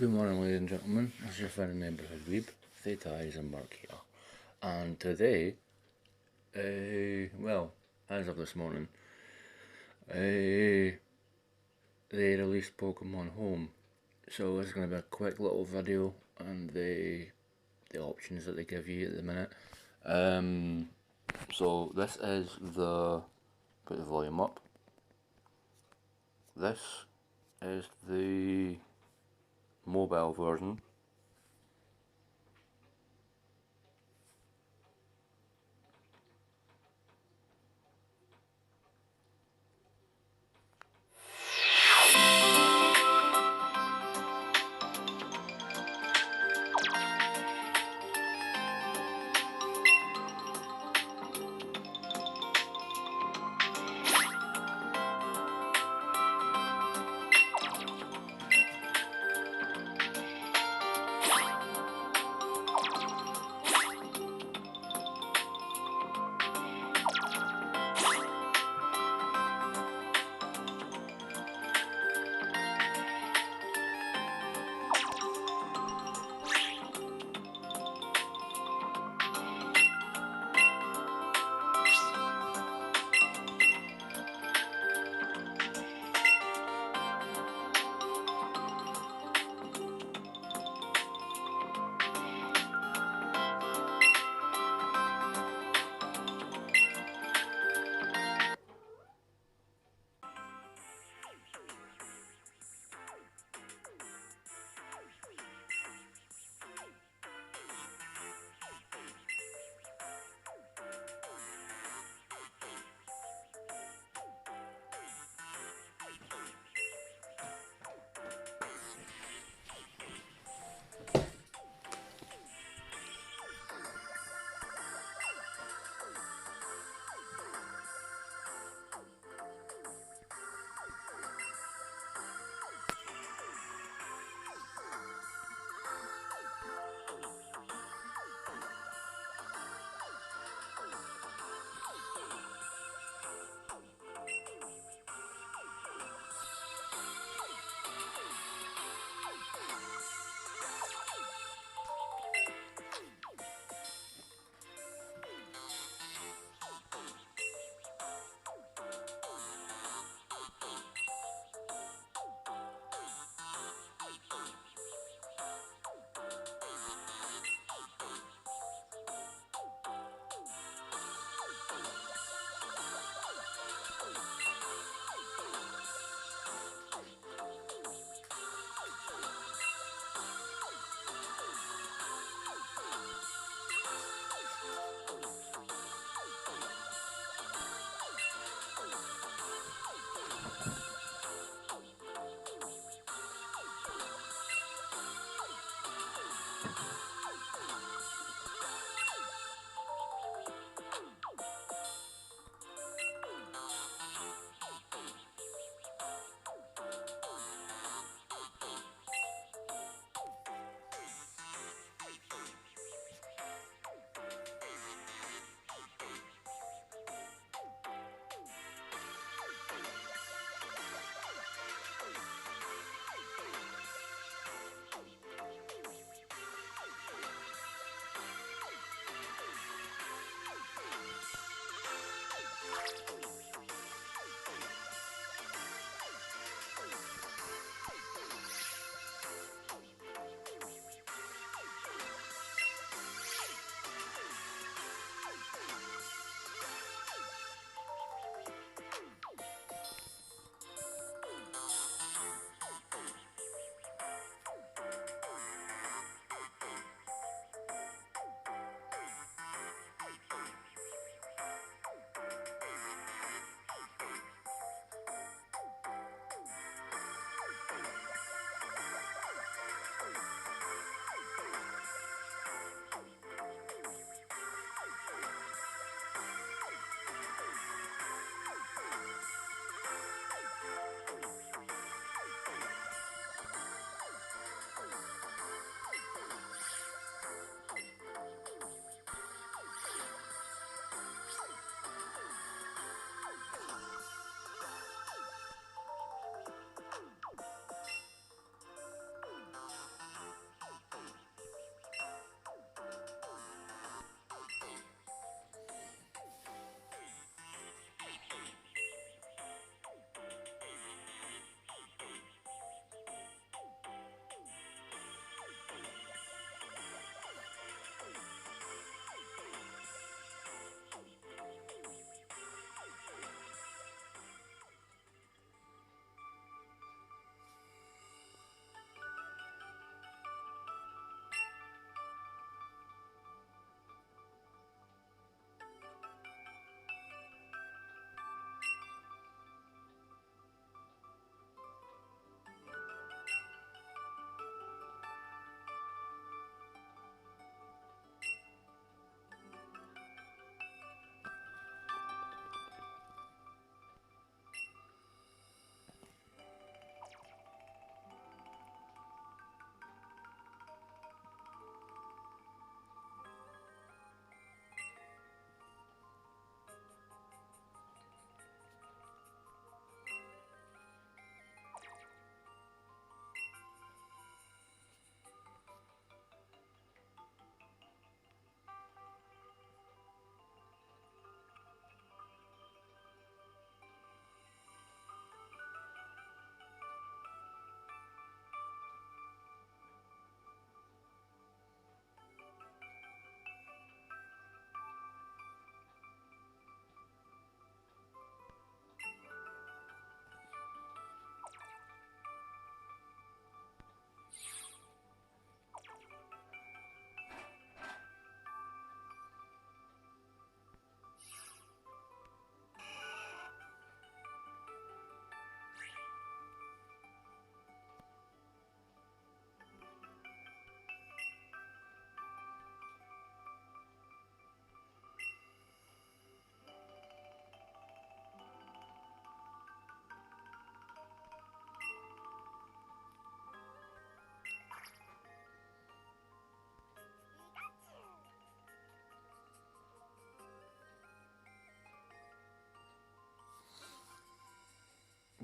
Good morning, ladies and gentlemen. This is your friendly neighbourhood weeb, Theta Eisenberg here. And today, as of this morning, they released Pokemon Home. So this is going to be a quick little video and the options that they give you at the minute. So this is put the volume up. This is the mobile version.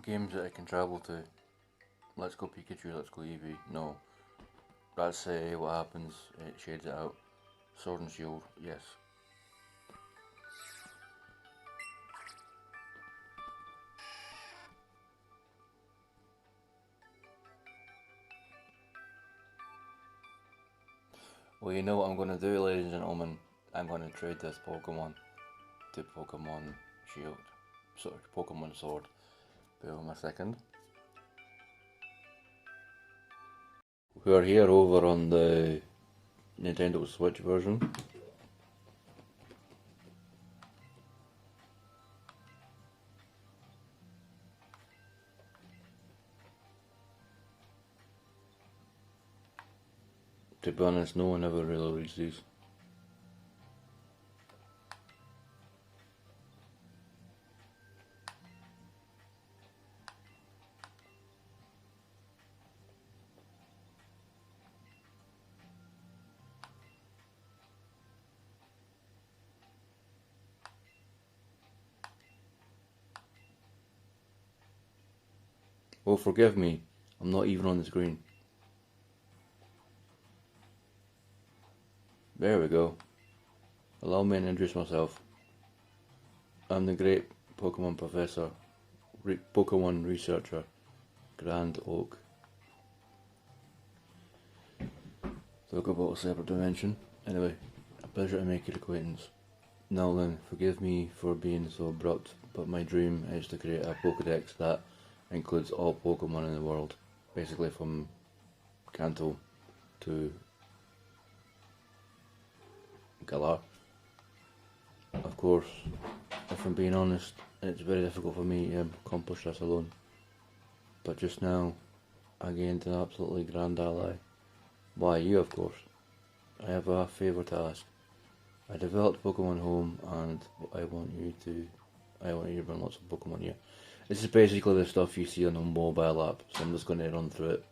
games that I can travel to. Let's Go Pikachu, Let's Go Eevee. No. That's what happens. It shades it out. Sword and Shield, yes. Well, you know what I'm going to do, ladies and gentlemen? I'm going to trade this Pokemon to Pokemon Shield. Sorry, Pokemon Sword. Bear with me a second. We are here over on the Nintendo Switch version. To be honest, no one ever really reads these. Oh, forgive me, I'm not even on the screen. There we go. Allow me to introduce myself. I'm the great Pokemon Professor, Pokemon Researcher, Grand Oak. Talk about a separate dimension. Anyway, a pleasure to make your acquaintance. Now then, forgive me for being so abrupt, but my dream is to create a Pokedex that includes all Pokemon in the world. Basically from Kanto to Galar. Of course, if I'm being honest, it's very difficult for me to accomplish this alone. But just now, I gained an absolutely grand ally. Why, you of course. I have a favour to ask. I developed Pokemon Home and I want you to bring lots of Pokemon here. This is basically the stuff you see on a mobile app, so I'm just going to run through it.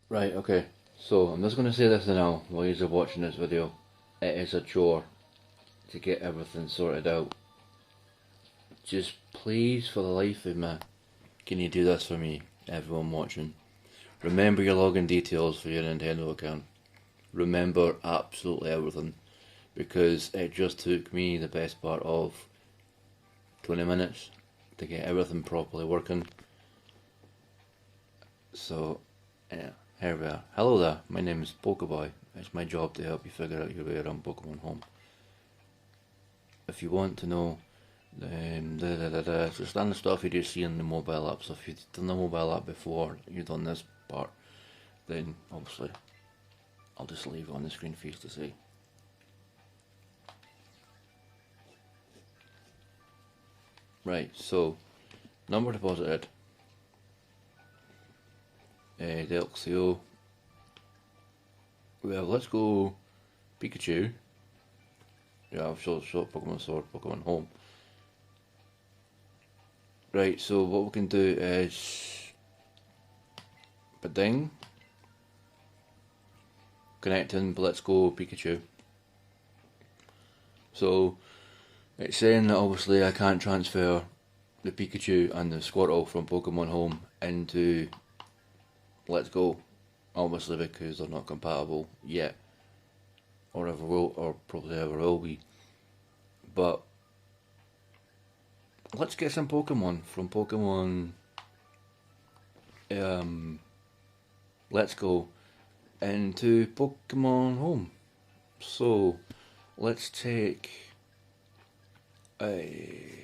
Right, okay, so I'm just going to say this now while you're watching this video. It is a chore to get everything sorted out. Just please, for the life of me, can you do this for me, everyone watching? Remember your login details for your Nintendo account. Remember absolutely everything, because it just took me the best part of 20 minutes to get everything properly working. So, yeah, here we are. Hello there, my name is Pokeboy. It's my job to help you figure out your way around Pokemon Home. If you want to know the standard stuff you do see in the mobile app, so if you've done the mobile app before you've done this part, then obviously I'll just leave it on the screen for you to see. Right, so number deposited, Delxio. Well, let's go Pikachu. Yeah, I've shot Pokemon Sword, Pokemon Home. Right, so what we can do is Bading, connecting, but let's go Pikachu. So it's saying that obviously I can't transfer the Pikachu and the Squirtle from Pokemon Home into Let's Go, obviously because they're not compatible yet, or ever will, or probably ever will be. But let's get some Pokemon from Pokemon Let's Go into Pokemon Home. So let's take a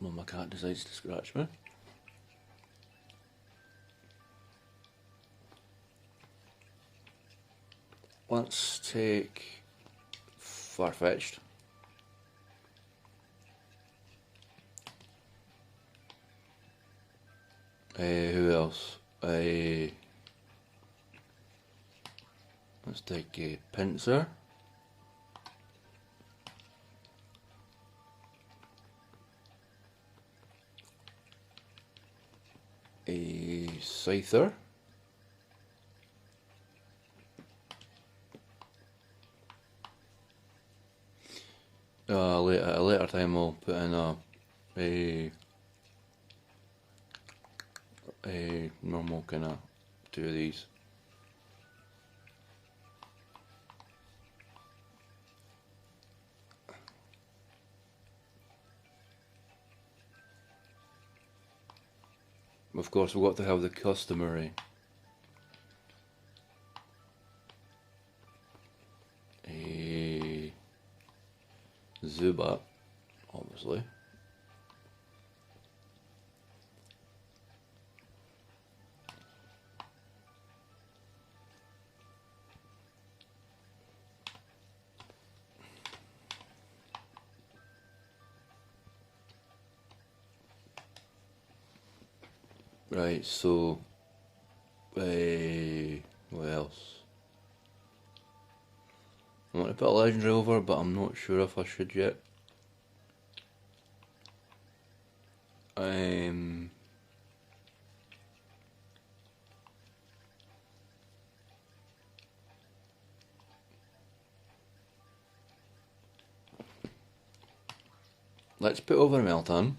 well, my cat decides to scratch me. Let's take Farfetch'd. Who else? Let's take a Pinsir. Scyther. At a later time I'll put in a normal kind of two of these. Of course, we've got to have the customary a Zubat, obviously. Right, so what else? I want to put a legendary over, but I'm not sure if I should yet. Let's put over a Meltan.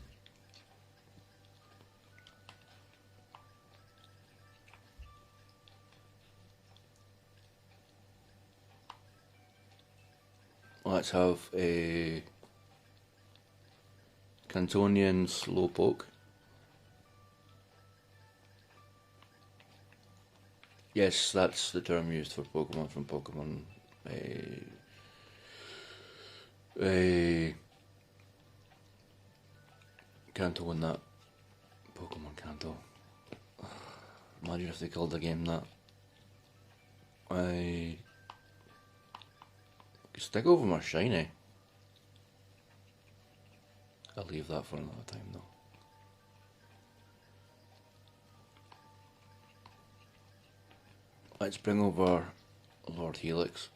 Let's have a Cantonian Slowpoke. Yes, that's the term used for Pokemon from Pokemon. Kanto in that. Pokemon Kanto. Imagine if they called the game that. I stick over my shiny. I'll leave that for another time though. Let's bring over Lord Helix.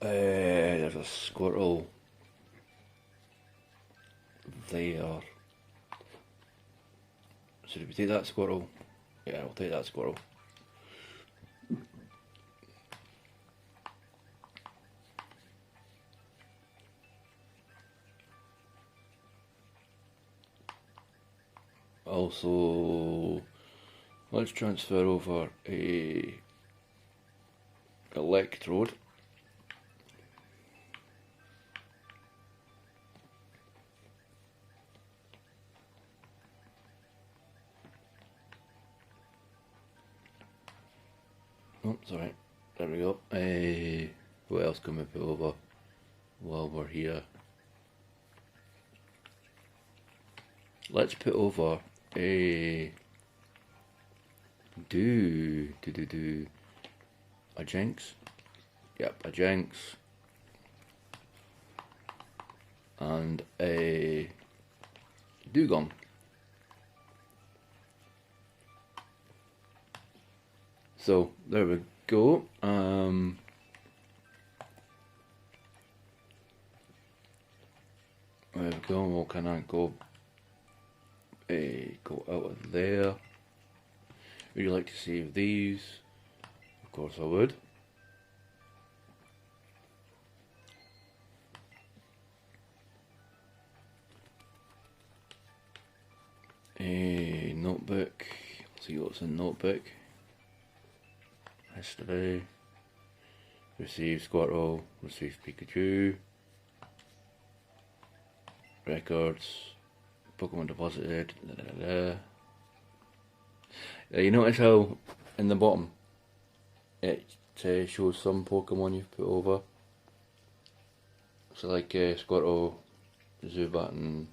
There's a Squirtle there. So did we take that Squirtle? Yeah, we'll take that Squirtle. Also, let's transfer over a Electrode. Oh, sorry. There we go. What else can we put over while we're here? Let's put over a a Jinx. Yep, a Jinx. And a Dugong. So there we go. There we go. We'll kind of go out of there. Would you like to save these? Of course I would. A notebook. Let's see what's in notebook. History. Receive Squirtle. Receive Pikachu. Records. Pokemon deposited. You notice how in the bottom it shows some Pokemon you've put over. So like Squirtle, Zubat and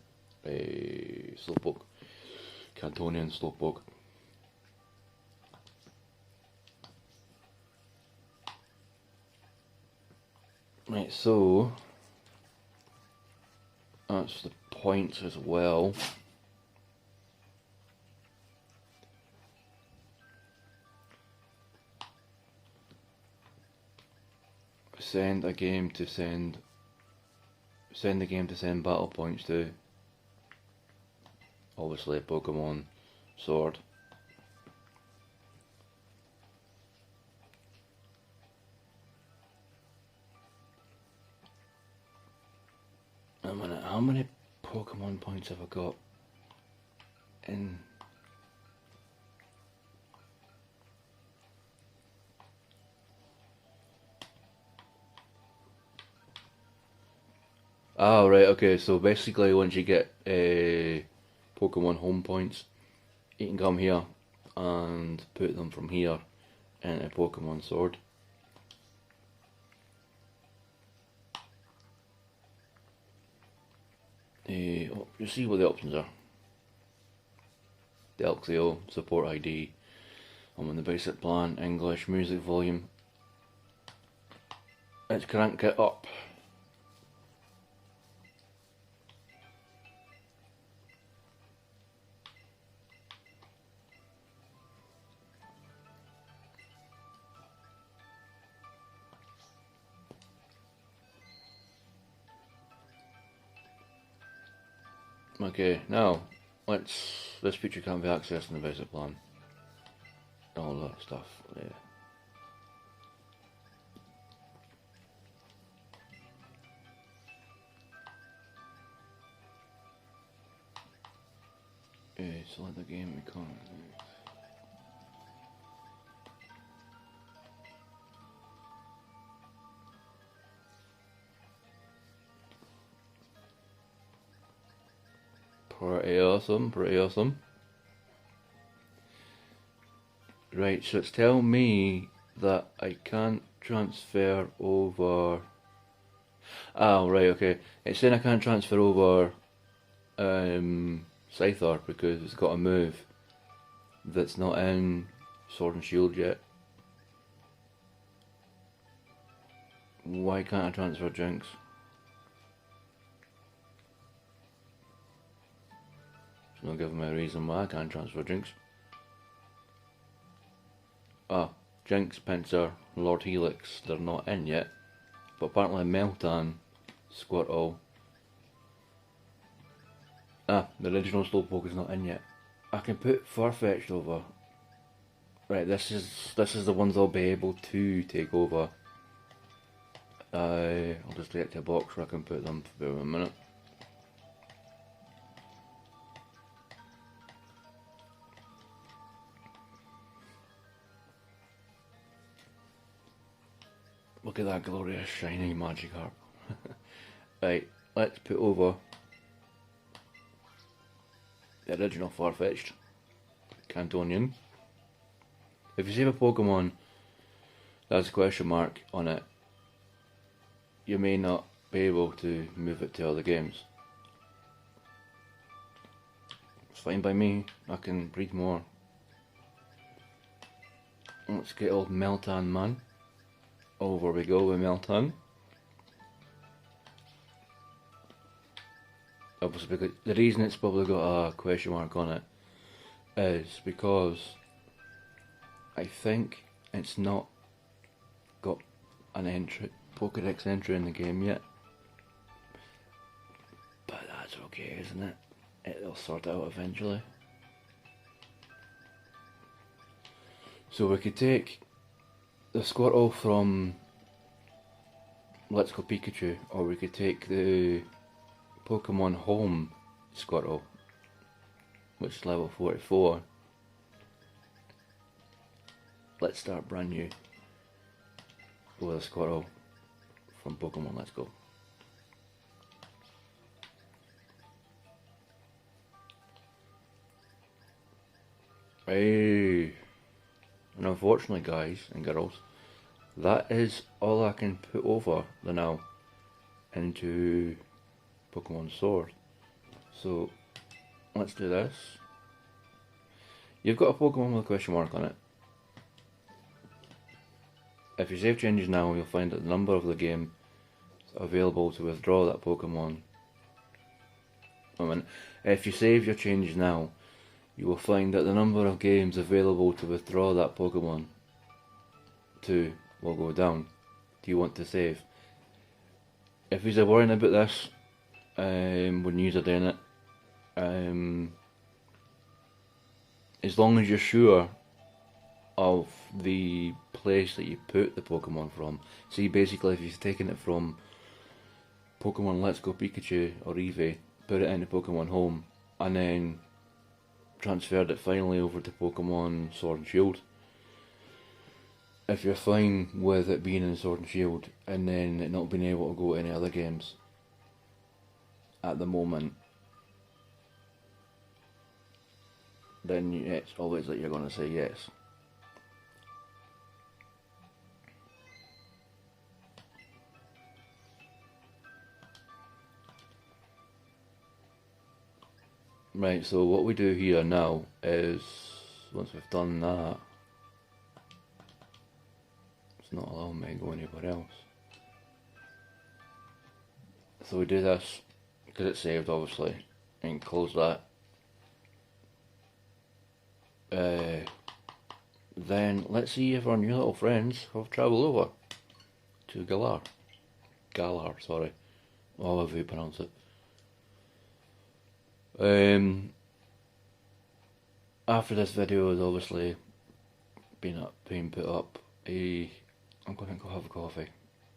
Slowpoke. Cantonian Slowpoke. Right, so That's the points as well. Send the game to send battle points to. Obviously, Pokemon Sword. A minute, how many Pokemon points have I got in? Ah, right, okay, so basically once you get Pokemon home points, you can come here and put them from here into Pokemon Sword. You see what the options are. Delxio, support ID, I'm on the basic plan, English, music volume. Let's crank it up. Okay, now this feature can't be accessed in the basic plan. All that stuff there. Select the game economy. Pretty awesome, pretty awesome. Right, so it's telling me that I can't transfer over. Oh, right, okay. It's saying I can't transfer over Scyther because it's got a move that's not in Sword and Shield yet. Why can't I transfer Jinx? It's not giving me a reason why I can't transfer Jinx. Ah, Jinx, Pinsir, Lord Helix, they're not in yet. But apparently Meltan, Squirtle. Ah, the original Slowpoke is not in yet. I can put Farfetch'd over. Right, this is the ones I'll be able to take over. I'll just get to a box where I can put them for about a minute. Look at that glorious shiny Magikarp. Right, let's put over the original Farfetch'd Cantonian. If you save a Pokemon that's a question mark on it, you may not be able to move it to other games. It's fine by me, I can breed more. Let's get old Meltan man. Over we go with Meltan. Obviously, because the reason it's probably got a question mark on it is because I think it's not got an entry, Pokédex entry in the game yet. But that's okay, isn't it? It'll sort it out eventually. So we could take the Squirtle from Let's Go Pikachu, or we could take the Pokemon Home Squirtle, which is level 44. Let's start brand new with a Squirtle from Pokemon Let's Go. Hey, and unfortunately, guys and girls, that is all I can put over the now into Pokemon Sword. So let's do this. You've got a Pokemon with a question mark on it. If you save changes now, you'll find that the number of the game available to withdraw that Pokemon I mean, if you save your changes now, you will find that the number of games available to withdraw that Pokemon to will go down. Do you want to save? If you're worrying about this, when you're doing it, as long as you're sure of the place that you put the Pokemon from. See, basically, if you've taken it from Pokemon Let's Go Pikachu or Eevee, put it into Pokemon Home, and then transferred it finally over to Pokemon Sword and Shield. If you're fine with it being in Sword and Shield and then it not being able to go to any other games at the moment, then it's always that you're going to say yes. Right, so what we do here now is, once we've done that, it's not allowing me to go anywhere else. So we do this, because it's saved obviously, and close that. Then let's see if our new little friends have travelled over to Galar, sorry, however you pronounce it. After this video has obviously been put up, I'm going to go have a coffee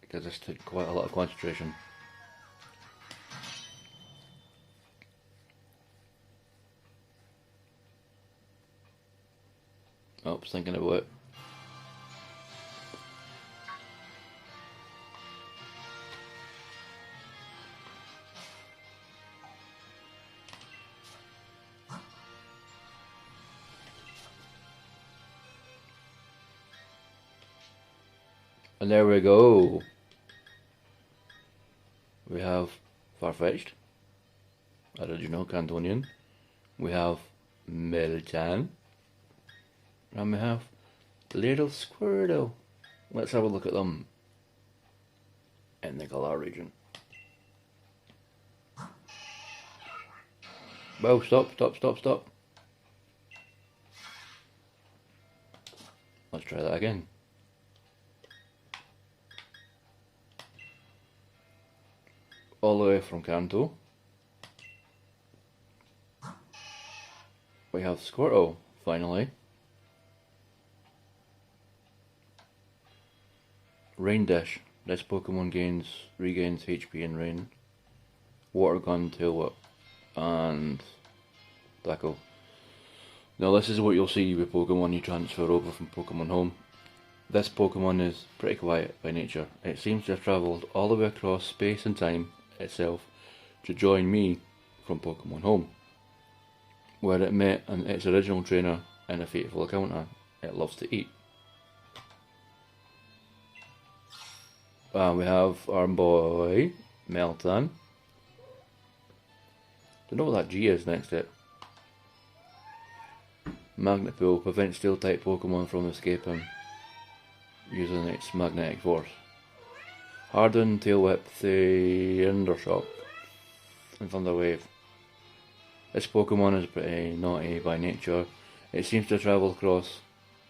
because this took quite a lot of concentration. Oh, I was thinking about it. And there we go. We have Farfetch'd, original Cantonian. We have Meltan. And we have Little Squirtle. Let's have a look at them in the Galar region. Well, stop. Let's try that again. All the way from Kanto, we have Squirtle, finally. Rain Dish. This Pokemon regains HP in rain. Water Gun, Tail Whip, and Tackle. Now this is what you'll see with Pokemon you transfer over from Pokemon Home. This Pokemon is pretty quiet by nature. It seems to have travelled all the way across space and time itself to join me from Pokemon Home, where it met its original trainer in a fateful encounter. It loves to eat. We have our boy Meltan. Don't know what that G is next to it. Magnet Pool prevents steel type Pokemon from escaping using its magnetic force. Harden, Tail Whip, Thundershock, and Thunder Wave. This Pokemon is pretty naughty by nature. It seems to travel across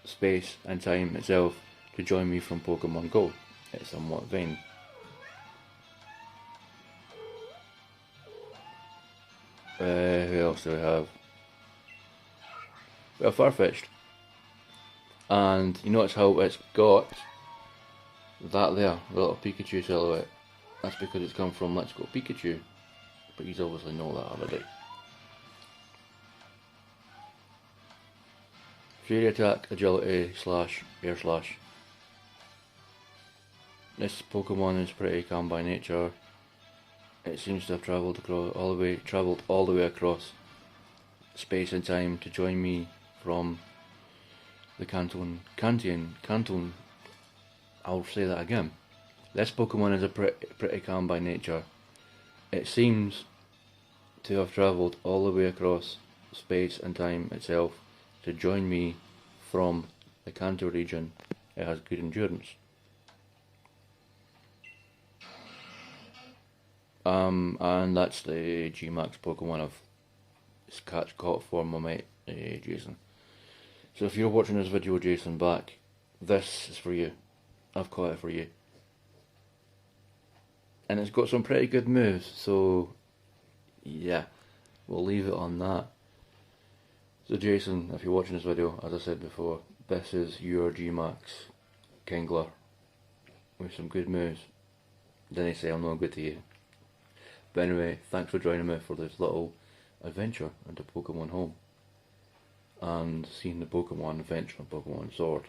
space and time itself to join me from Pokemon Go. It's somewhat vain. Who else do we have? We have Farfetch'd. And you notice how it's got that there, the little Pikachu silhouette. That's because it's come from Let's Go Pikachu. But he's obviously know that already. Fury Attack, Agility, Slash, Air Slash. This Pokemon is pretty calm by nature. It seems to have travelled all the way across space and time to join me from the Canton. I'll say that again. This Pokemon is pretty calm by nature. It seems to have travelled all the way across space and time itself to join me from the Kanto region. It has good endurance. And that's the G-Max Pokemon I've caught for my mate, Jason. So if you're watching this video, Jason, back, this is for you. I've caught it for you. And it's got some pretty good moves, so yeah, we'll leave it on that. So Jason, if you're watching this video, as I said before, this is your G-Max Kingler with some good moves. Didn't say I'm not good to you. But anyway, thanks for joining me for this little adventure into Pokemon Home. And seeing the Pokemon Adventure and Pokemon Sword.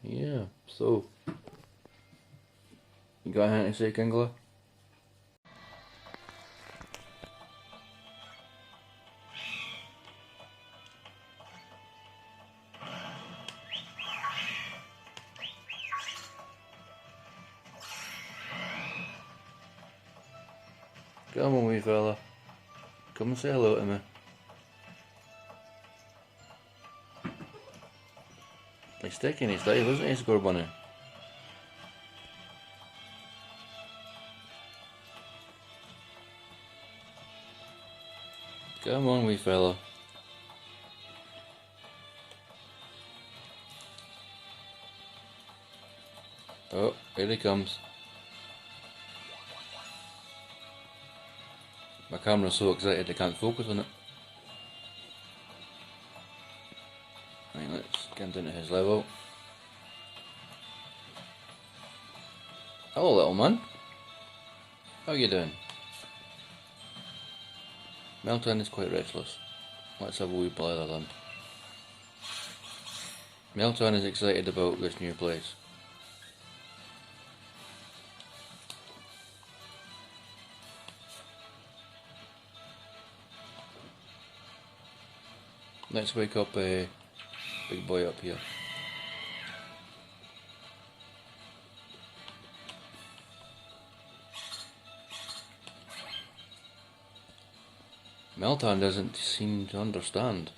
Yeah, so you got anything to say, Kingler? Come on, wee fella. Come and say hello to me. He's sticking his life, isn't he, Scorbunny? Come on, wee fella. Oh, here he comes. My camera's so excited I can't focus on it. Right, let's get down to his level. Hello, little man. How you doing? Melton is quite restless. Let's have a wee play with him. Melton is excited about this new place. Let's wake up a big boy up here. Melton doesn't seem to understand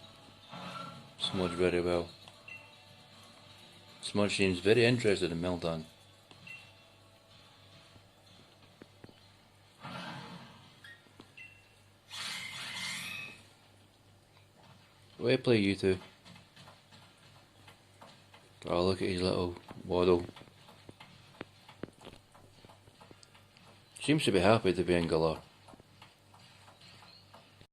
Smudge very well. Smudge seems very interested in Melton. Way play, you two. Oh, look at his little waddle. Seems to be happy to be in Galar.